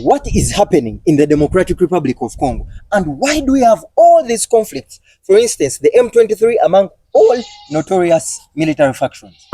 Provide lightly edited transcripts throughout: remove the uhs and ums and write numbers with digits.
what is happening in the Democratic Republic of Congo and why do we have all these conflicts? For instance, the M23 among all notorious military factions.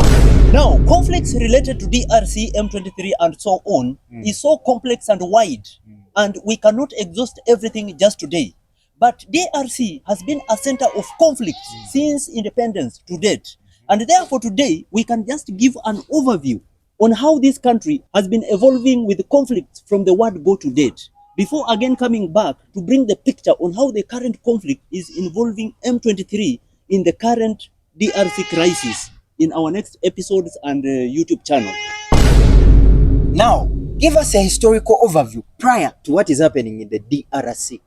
Now, conflicts related to DRC, M23 and so on is so complex and wide and we cannot exhaust everything just today. But DRC has been a center of conflicts since independence to date. And therefore today we can just give an overview on how this country has been evolving with conflicts from the word go to date, before again coming back to bring the picture on how the current conflict is involving M23 in the current DRC crisis in our next episodes and YouTube channel. Now, give us a historical overview prior to what is happening in the DRC.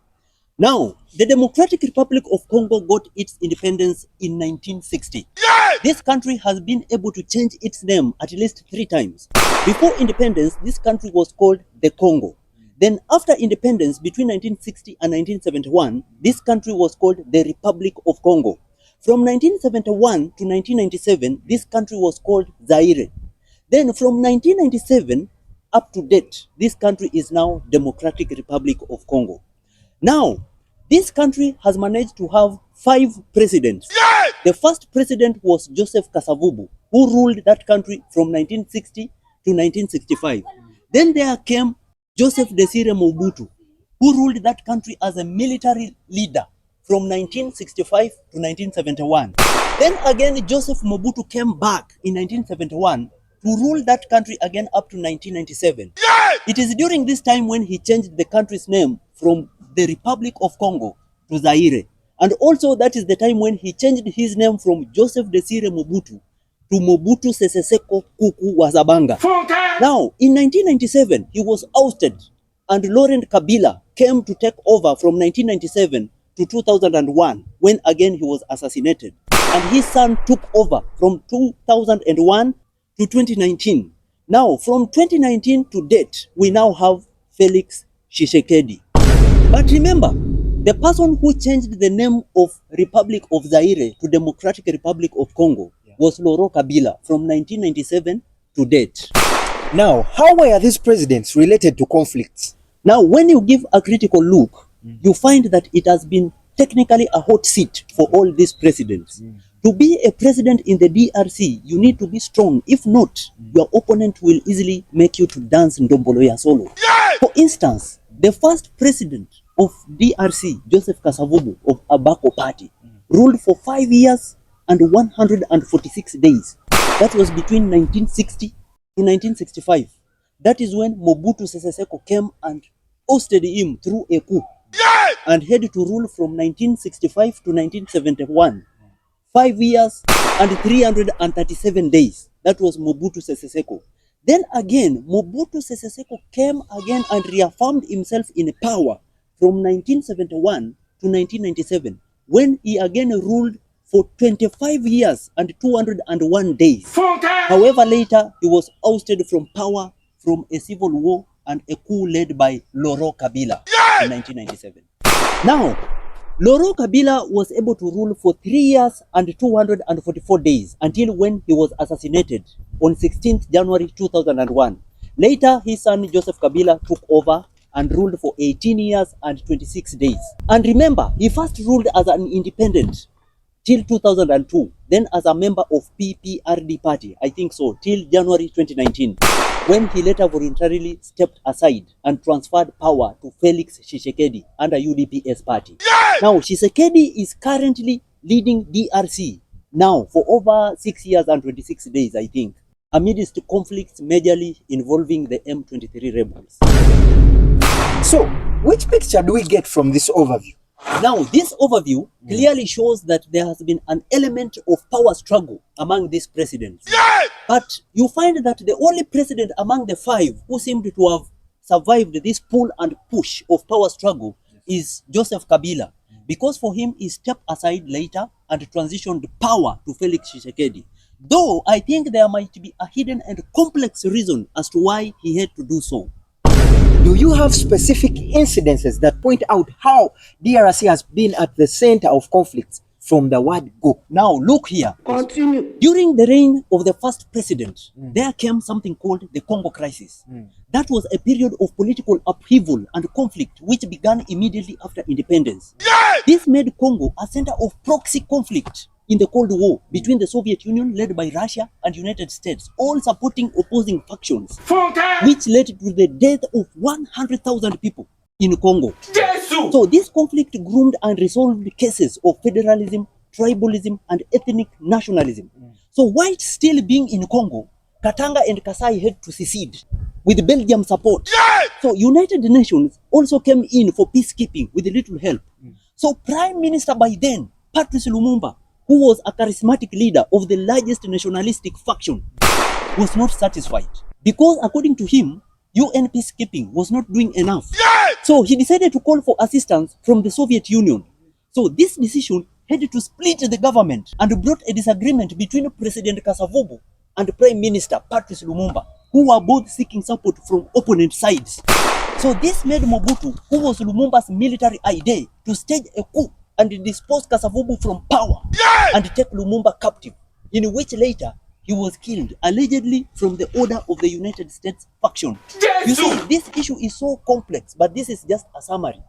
Now, the Democratic Republic of Congo got its independence in 1960. This country has been able to change its name at least 3 times. Before independence, this country was called the Congo. Then after independence, between 1960 and 1971, this country was called the Republic of Congo. From 1971 to 1997, this country was called Zaire. Then from 1997 up to date, this country is now Democratic Republic of Congo. Now, this country has managed to have 5 presidents. The first president was Joseph Kasavubu, who ruled that country from 1960 to 1965. Then there came Joseph Desire Mobutu, who ruled that country as a military leader from 1965 to 1971. Then again, Joseph Mobutu came back in 1971 to rule that country again up to 1997. It is during this time when he changed the country's name from the Republic of Congo to Zaire. And also that is the time when he changed his name from Joseph Desire Mobutu to Mobutu Sese Seko Kuku Wazabanga. Now, in 1997, he was ousted and Laurent Kabila came to take over from 1997 to 2001 when again he was assassinated. And his son took over from 2001 to 2019. Now, from 2019 to date, we now have Felix Tshisekedi. But remember, the person who changed the name of Republic of Zaire to Democratic Republic of Congo was Laurent Kabila from 1997 to date. Now, how were these presidents related to conflicts? Now, when you give a critical look, you find that it has been technically a hot seat for all these presidents. To be a president in the DRC, you need to be strong. If not, your opponent will easily make you to dance Ndombolo ya solo. For instance, the first president of DRC, Joseph Kasavubu of Abako Party, ruled for 5 years and 146 days. That was between 1960 to 1965. That is when Mobutu Sese Seko came and ousted him through a coup and had to rule from 1965 to 1971. 5 years and 337 days. That was Mobutu Sese Seko. Then again, Mobutu Sese Seko came again and reaffirmed himself in power from 1971 to 1997, when he again ruled for 25 years and 201 days. However, later he was ousted from power from a civil war and a coup led by Laurent Kabila in 1997. Now, Laurent Kabila was able to rule for 3 years and 244 days until when he was assassinated on 16th January 2001. Later, his son Joseph Kabila took over and ruled for 18 years and 26 days. And remember, he first ruled as an independent till 2002, then as a member of PPRD party, I think so, till January 2019, when he later voluntarily stepped aside and transferred power to Felix Tshisekedi under UDPS party. Now, Tshisekedi is currently leading DRC now for over 6 years and 26 days, I think, amidst conflicts majorly involving the M23 rebels. So, which picture do we get from this overview? Now, this overview clearly shows that there has been an element of power struggle among these presidents. But you find that the only president among the 5 who seemed to have survived this pull and push of power struggle is Joseph Kabila, because for him he stepped aside later and transitioned power to Felix Tshisekedi. Though I think there might be a hidden and complex reason as to why he had to do so. Do you have specific incidences that point out how DRC has been at the center of conflicts from the word go. Now look here. Continue. During the reign of the first president, there came something called the Congo crisis. That was a period of political upheaval and conflict which began immediately after independence. This made Congo a center of proxy conflict in the Cold War between the Soviet Union, led by Russia, and United States, all supporting opposing factions, which led to the death of 100,000 people in Congo. So this conflict groomed and resolved cases of federalism, tribalism, and ethnic nationalism. So while still being in Congo, Katanga and Kasai had to secede with Belgium support. So United Nations also came in for peacekeeping with little help. So Prime Minister by then, Patrice Lumumba, who was a charismatic leader of the largest nationalistic faction, was not satisfied because according to him, UN peacekeeping was not doing enough. So he decided to call for assistance from the Soviet Union. So this decision had to split the government and brought a disagreement between President Kasavubu and Prime Minister Patrice Lumumba, who were both seeking support from opponent sides. So this made Mobutu, who was Lumumba's military idea, to stage a coup and dispose Kasavubu from power and take Lumumba captive, in which later he was killed, allegedly from the order of the United States faction. You see, this issue is so complex, but this is just a summary.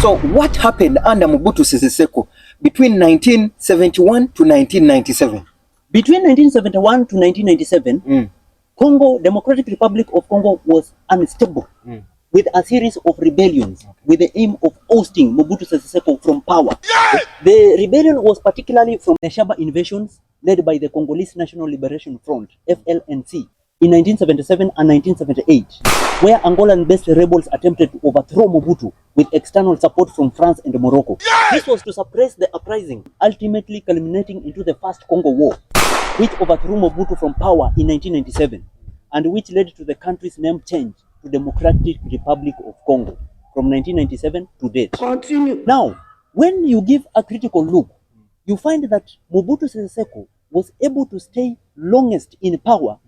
So what happened under Mobutu Sese Seko between 1971 to 1997? Between 1971 to 1997, Congo, Democratic Republic of Congo was unstable with a series of rebellions with the aim of ousting Mobutu Sese Seko from power. The rebellion was particularly from the Shaba invasions led by the Congolese National Liberation Front, FLNC, in 1977 and 1978, where Angolan-based rebels attempted to overthrow Mobutu with external support from France and Morocco. This was to suppress the uprising, ultimately culminating into the First Congo War, which overthrew Mobutu from power in 1997, and which led to the country's name change to Democratic Republic of Congo from 1997 to date. Continue. Now, when you give a critical look, you find that Mobutu Sese Seko was able to stay longest in power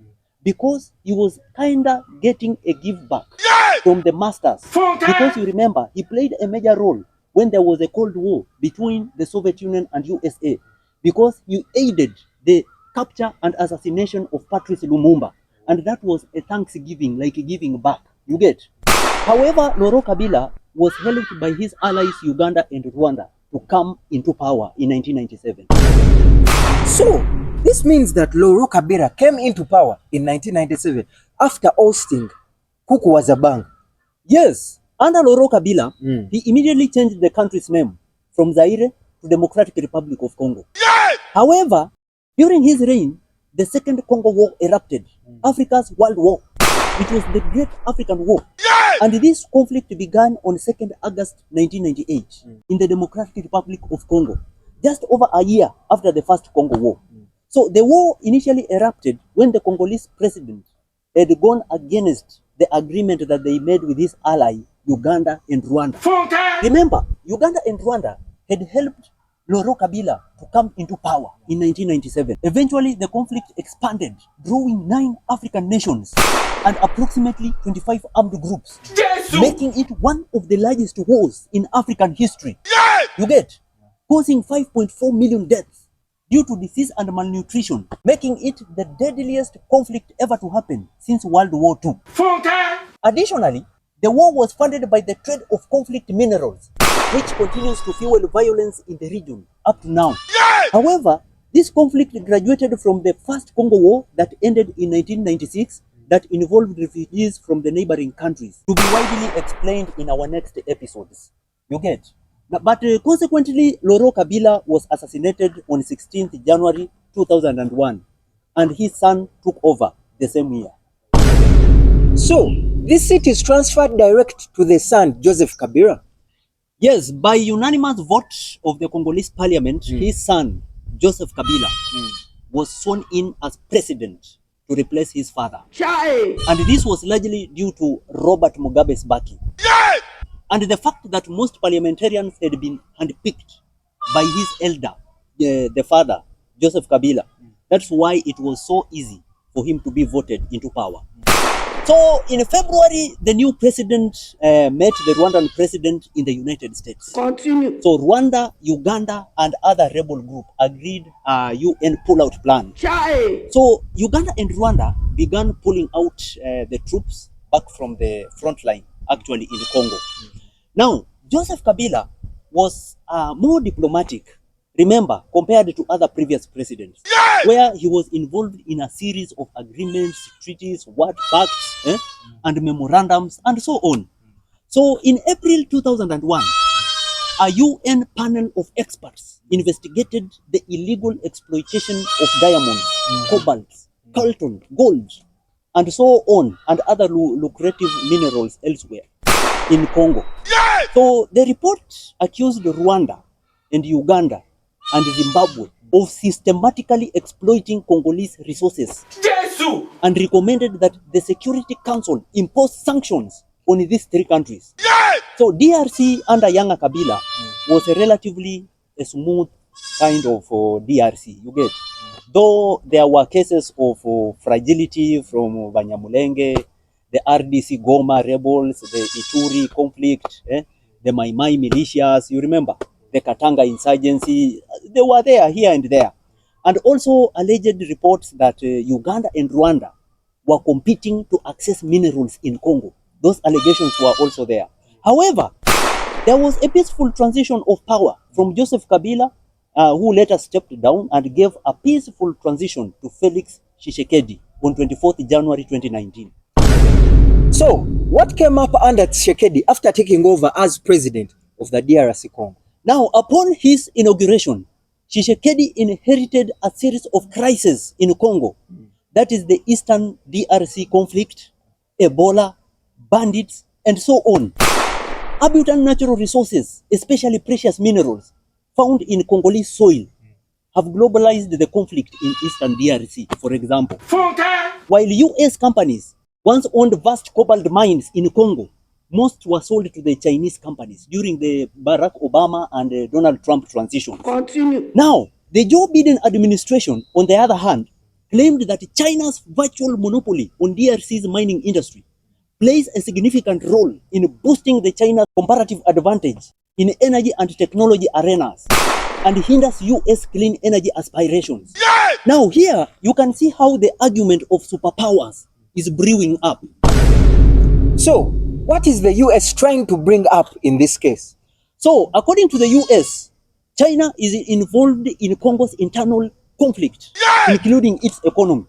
because he was kinda getting a give back from the masters. Because you remember, he played a major role when there was a Cold War between the Soviet Union and USA, because he aided the capture and assassination of Patrice Lumumba, and that was a thanksgiving, like giving back. You get? However, Laurent Kabila was helped by his allies Uganda and Rwanda to come into power in 1997. So this means that Laurent Kabila came into power in 1997 after ousting Kuku Wazabang. Yes, under Laurent Kabila, he immediately changed the country's name from Zaire to Democratic Republic of Congo. However, during his reign, the Second Congo War erupted, Africa's World War. It was the Great African War. And this conflict began on 2nd August 1998 in the Democratic Republic of Congo, just over a year after the First Congo War. So the war initially erupted when the Congolese president had gone against the agreement that they made with his ally, Uganda and Rwanda. Remember, Uganda and Rwanda had helped Laurent Kabila to come into power in 1997. Eventually, the conflict expanded, drawing 9 African nations and approximately 25 armed groups, making it one of the largest wars in African history. You get? Causing 5.4 million deaths due to disease and malnutrition, making it the deadliest conflict ever to happen since World War II. Additionally, the war was funded by the trade of conflict minerals, which continues to fuel violence in the region up to now. However, this conflict graduated from the First Congo War that ended in 1996 that involved refugees from the neighboring countries, to be widely explained in our next episodes. You get? But consequently, Laurent Kabila was assassinated on 16th January 2001, and his son took over the same year. So this seat is transferred direct to the son, Joseph Kabila? Yes, by unanimous vote of the Congolese parliament, his son, Joseph Kabila, was sworn in as president to replace his father. And this was largely due to Robert Mugabe's backing. And the fact that most parliamentarians had been handpicked by his elder, the father, Joseph Kabila. That's why it was so easy for him to be voted into power. So in February, the new president met the Rwandan president in the United States. Continue. So Rwanda, Uganda, and other rebel group agreed UN pullout plan. Chai. So Uganda and Rwanda began pulling out the troops back from the front line, actually in Congo. Now, Joseph Kabila was more diplomatic, remember, compared to other previous presidents, where he was involved in a series of agreements, treaties, word pacts, and memorandums, and so on. So in April 2001, a UN panel of experts investigated the illegal exploitation of diamonds, cobalt, coltan, gold, and so on, and other lucrative minerals elsewhere in Congo. So the report accused Rwanda and Uganda and Zimbabwe of systematically exploiting Congolese resources and recommended that the Security Council impose sanctions on these three countries. So DRC under Yanga Kabila was a relatively a smooth kind of DRC, you get. Though there were cases of fragility from Banyamulenge, the RDC Goma rebels, the Ituri conflict, the Mai Mai militias, you remember, the Katanga insurgency, they were there, here and there. And also alleged reports that Uganda and Rwanda were competing to access minerals in Congo. Those allegations were also there. However, there was a peaceful transition of power from Joseph Kabila, who later stepped down and gave a peaceful transition to Felix Tshisekedi on 24th January 2019. So, what came up under Tshisekedi after taking over as president of the DRC Congo? Now, upon his inauguration, Tshisekedi inherited a series of crises in Congo. That is the Eastern DRC conflict, Ebola, bandits, and so on. Abundant natural resources, especially precious minerals, found in Congolese soil have globalized the conflict in Eastern DRC, for example. While US companies once owned vast cobalt mines in Congo, most were sold to the Chinese companies during the Barack Obama and Donald Trump transition. Continue. Now, the Joe Biden administration, on the other hand, claimed that China's virtual monopoly on DRC's mining industry plays a significant role in boosting the China's comparative advantage in energy and technology arenas and hinders US clean energy aspirations. Now here, you can see how the argument of superpowers is brewing up. So, what is the US trying to bring up in this case? So, according to the US, China is involved in Congo's internal conflict, including its economy.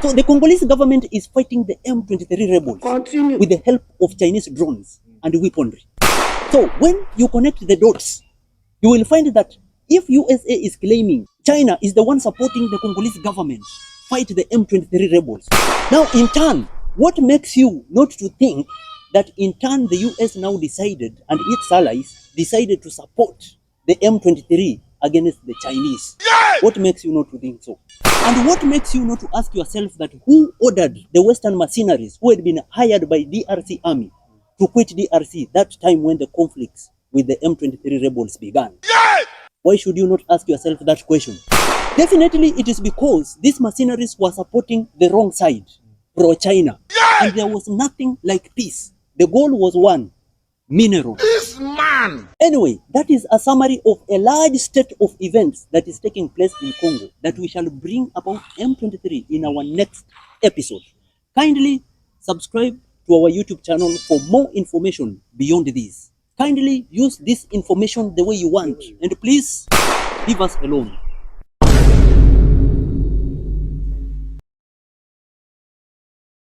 So the Congolese government is fighting the M23 rebels with the help of Chinese drones and weaponry. So when you connect the dots, you will find that if USA is claiming China is the one supporting the Congolese government fight the M23 rebels, now in turn, what makes you not to think that in turn the US now decided and its allies decided to support the M23 against the Chinese? What makes you not to think so? And what makes you not to ask yourself that who ordered the Western mercenaries who had been hired by DRC army to quit DRC that time when the conflicts with the M23 rebels began? Why should you not ask yourself that question? Definitely it is because these mercenaries were supporting the wrong side, pro-China. And there was nothing like peace. The goal was one, mineral. This man! Anyway, that is a summary of a large state of events that is taking place in Congo that we shall bring about M23 in our next episode. Kindly subscribe to our YouTube channel for more information beyond this. Kindly use this information the way you want, and please leave us alone.